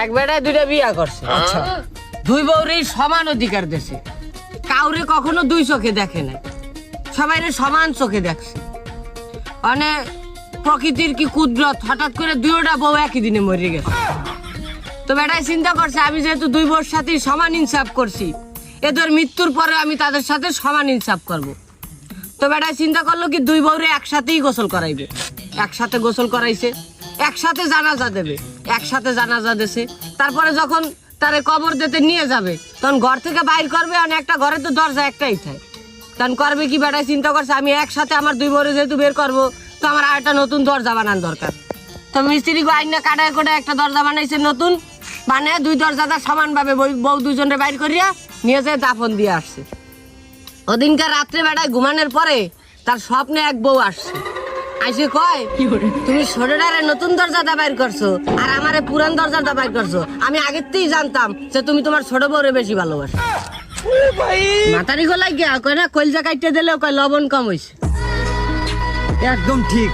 এক বেটায় দুইটা বিয়া করছে। আচ্ছা দুই বউরেই সমান অধিকার দেশে, কাউরে কখনো দুই চোখে দেখে না, সবাই সমান চোখে দেখছে। মানে প্রকৃতির কি কুদরত, হঠাৎ করে দুইটা বউ একই দিনে মরে গেছে। তো বেটাই চিন্তা করছে আমি যেহেতু দুই বউর সাথে সমান ইনসাফ করছি, এদের মৃত্যুর পরে আমি তাদের সাথে সমান ইনসাফ করব। তো বেটাই চিন্তা করলো কি দুই বউরে একসাথেই গোসল করাইবে। একসাথে গোসল করাইছে, একসাথে জানাজা দেবে, একসাথে জানাজা দেছে। তারপরে যখন তারে কবর দিতে নিয়ে যাবে তখন ঘর থেকে বাইর করবে, আর একটা ঘরে তো দরজা একটাই থাকে, তখন করবে কি বেটাই চিন্তা করছে আমি একসাথে আমার দুই বউরে যেহেতু বের করবো, তো আমার আর একটা নতুন দরজা বানানো দরকার। তো মিস্ত্রি আইনা কাটায় কোটায় একটা দরজা বানাইছে নতুন, মানে দুই দরজাটা সমানভাবে বউ দুজনে বাইর করিয়া নিয়ে যায় দাফন দিয়ে আসছে। ওদিনকার রাত্রে বেটায় ঘুমানোর পরে তার স্বপ্নে এক বউ আসছে, আইসে কয় তুমি ছোটটারে নতুন দরজাটা বাইর করছো আর আমারে পুরান দরজাটা বাইর করছো, আমি আগের থেকেই জানতাম যে তুমি তোমার ছোট বউরে বেশি ভালোবাসো। মাতারি গলায় গিয়া কয় না কইলজা কাইটে দিলেও কয় লবণ কম হয়েছে। একদম ঠিক।